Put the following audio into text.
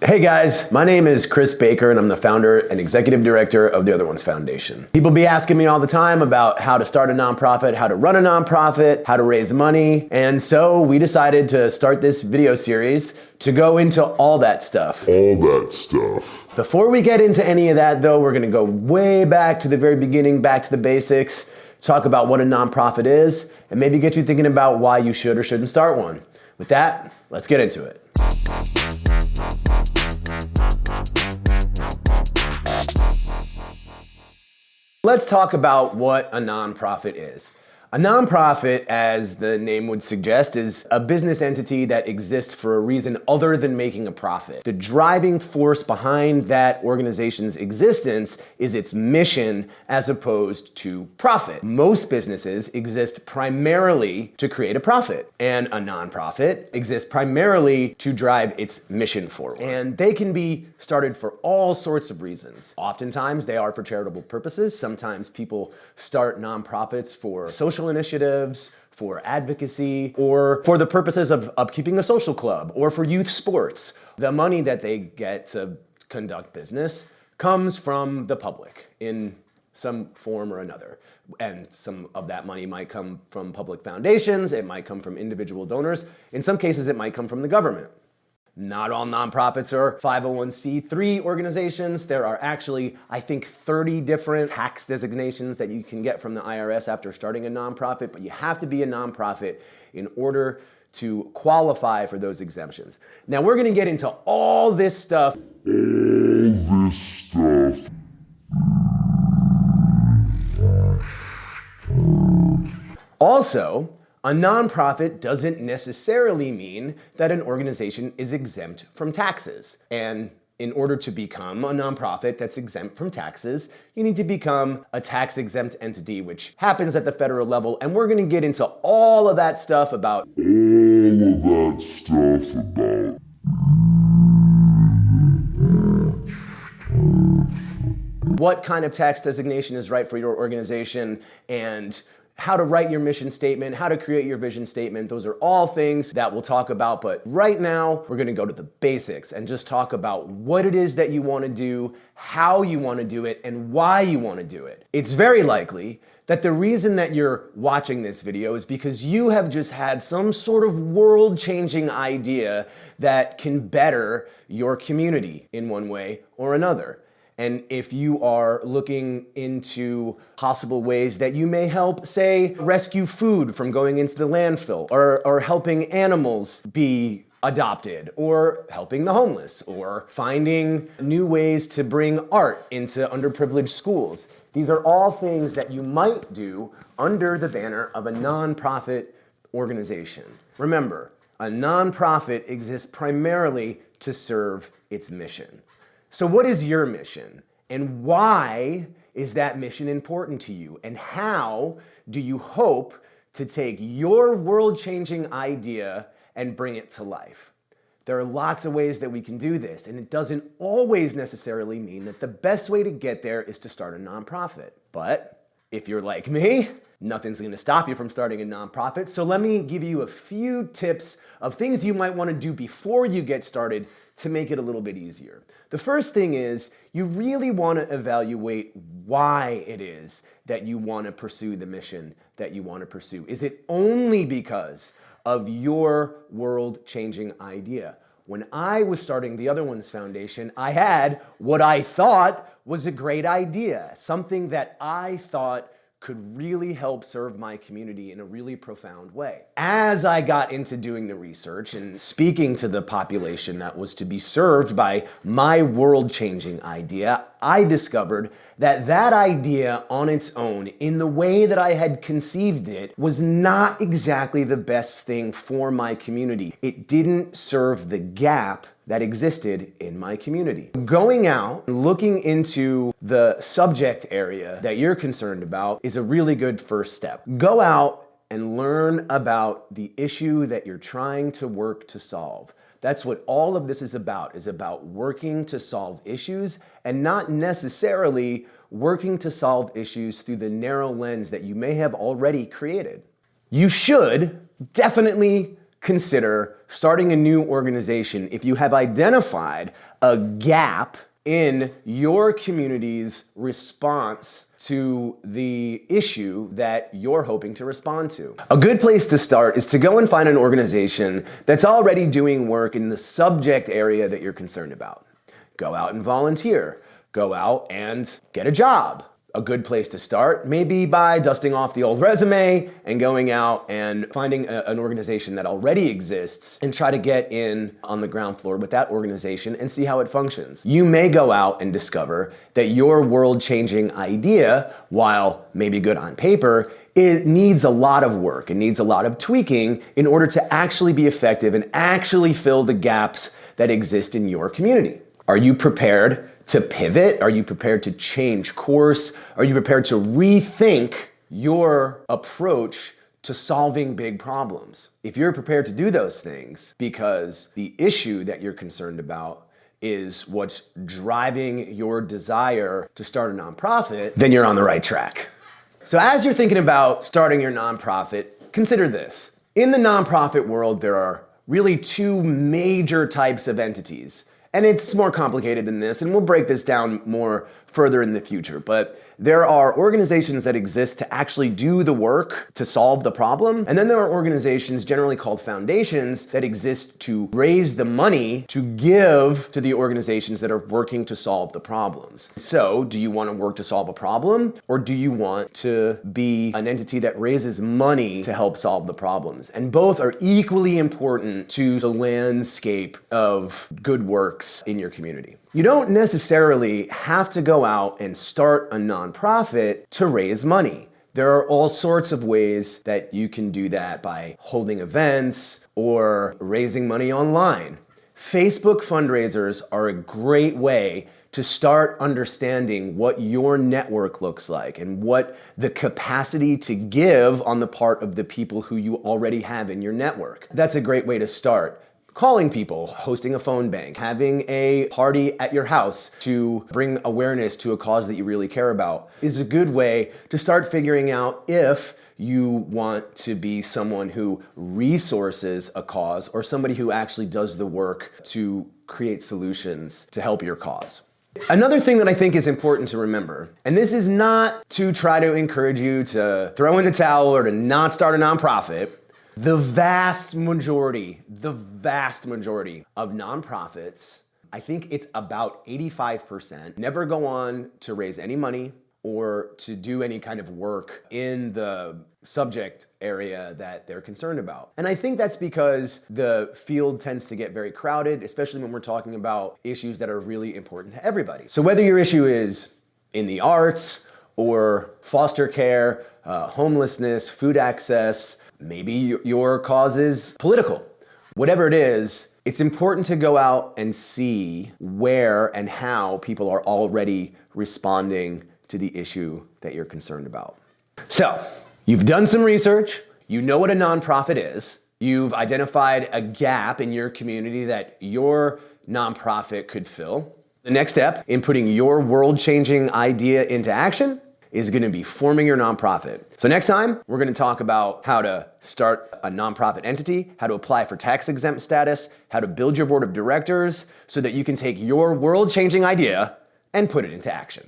Hey guys, my name is Chris Baker and I'm the founder and executive director of the Other Ones Foundation. People be asking me all the time about how to start a nonprofit, how to run a nonprofit, how to raise money, and so we decided to start this video series to go into all that stuff. Before we get into any of that though, we're gonna go way back to the very beginning, back to the basics, talk about what a nonprofit is, and maybe get you thinking about why you should or shouldn't start one. With that, let's get into it. Let's talk about what a nonprofit is. A nonprofit, as the name would suggest, is a business entity that exists for a reason other than making a profit. The driving force behind that organization's existence is its mission as opposed to profit. Most businesses exist primarily to create a profit, and a nonprofit exists primarily to drive its mission forward. And they can be started for all sorts of reasons. Oftentimes they are for charitable purposes. Sometimes people start nonprofits for social initiatives, for advocacy, or for the purposes of upkeeping a social club, or for youth sports. The money that they get to conduct business comes from the public in some form or another. And some of that money might come from public foundations, it might come from individual donors, in some cases it might come from the government. Not all nonprofits are 501c3 organizations. There are actually, I think, 30 different tax designations that you can get from the IRS after starting a nonprofit, but you have to be a nonprofit in order to qualify for those exemptions. Now we're gonna get into all this stuff. Also, a nonprofit doesn't necessarily mean that an organization is exempt from taxes. And in order to become a nonprofit that's exempt from taxes, you need to become a tax-exempt entity, which happens at the federal level. And we're gonna get into all of that stuff about what kind of tax designation is right for your organization and how to write your mission statement, how to create your vision statement. Those are all things that we'll talk about, but right now we're gonna go to the basics and just talk about what it is that you wanna do, how you wanna do it, and why you wanna do it. It's very likely that the reason that you're watching this video is because you have just had some sort of world-changing idea that can better your community in one way or another. And if you are looking into possible ways that you may help, say, rescue food from going into the landfill, or helping animals be adopted, or helping the homeless, or finding new ways to bring art into underprivileged schools. These are all things that you might do under the banner of a nonprofit organization. Remember, a nonprofit exists primarily to serve its mission. So what is your mission? And why is that mission important to you? And how do you hope to take your world-changing idea and bring it to life? There are lots of ways that we can do this, and it doesn't always necessarily mean that the best way to get there is to start a nonprofit. But if you're like me, nothing's gonna stop you from starting a nonprofit. So let me give you a few tips of things you might wanna do before you get started to make it a little bit easier. The first thing is you really want to evaluate why it is that you want to pursue the mission that you want to pursue. Is it only because of your world-changing idea? When I was starting the Other Ones Foundation, I had what I thought was a great idea, something that I thought could really help serve my community in a really profound way. As I got into doing the research and speaking to the population that was to be served by my world-changing idea, I discovered that that idea on its own, in the way that I had conceived it, was not exactly the best thing for my community. It didn't serve the gap that existed in my community. Going out and looking into the subject area that you're concerned about is a really good first step. Go out and learn about the issue that you're trying to work to solve. That's what all of this is about working to solve issues and not necessarily working to solve issues through the narrow lens that you may have already created. You should definitely consider starting a new organization if you have identified a gap in your community's response to the issue that you're hoping to respond to. A good place to start is to go and find an organization that's already doing work in the subject area that you're concerned about. Go out and volunteer. Go out and get a job. A good place to start may be by dusting off the old resume and going out and finding an organization that already exists and try to get in on the ground floor with that organization and see how it functions. You may go out and discover that your world-changing idea, while maybe good on paper, it needs a lot of work. It needs a lot of tweaking in order to actually be effective and actually fill the gaps that exist in your community. Are you prepared to pivot? Are you prepared to change course? Are you prepared to rethink your approach to solving big problems? If you're prepared to do those things because the issue that you're concerned about is what's driving your desire to start a nonprofit, then you're on the right track. So as you're thinking about starting your nonprofit, consider this. In the nonprofit world, there are really two major types of entities. And it's more complicated than this, and we'll break this down more further in the future. But there are organizations that exist to actually do the work to solve the problem. And then there are organizations generally called foundations that exist to raise the money to give to the organizations that are working to solve the problems. So do you want to work to solve a problem, or do you want to be an entity that raises money to help solve the problems? And both are equally important to the landscape of good works in your community. You don't necessarily have to go out and start a nonprofit to raise money. There are all sorts of ways that you can do that by holding events or raising money online. Facebook fundraisers are a great way to start understanding what your network looks like and what the capacity to give on the part of the people who you already have in your network. That's a great way to start. Calling people, hosting a phone bank, having a party at your house to bring awareness to a cause that you really care about is a good way to start figuring out if you want to be someone who resources a cause or somebody who actually does the work to create solutions to help your cause. Another thing that I think is important to remember, and this is not to try to encourage you to throw in the towel or to not start a nonprofit. The vast majority of nonprofits, I think it's about 85%, never go on to raise any money or to do any kind of work in the subject area that they're concerned about. And I think that's because the field tends to get very crowded, especially when we're talking about issues that are really important to everybody. So whether your issue is in the arts or foster care, homelessness, food access, maybe your cause is political. Whatever it is, it's important to go out and see where and how people are already responding to the issue that you're concerned about. So, you've done some research, you know what a nonprofit is, you've identified a gap in your community that your nonprofit could fill. The next step in putting your world-changing idea into action is going to be forming your nonprofit. So next time, we're going to talk about how to start a nonprofit entity, how to apply for tax-exempt status, how to build your board of directors so that you can take your world-changing idea and put it into action.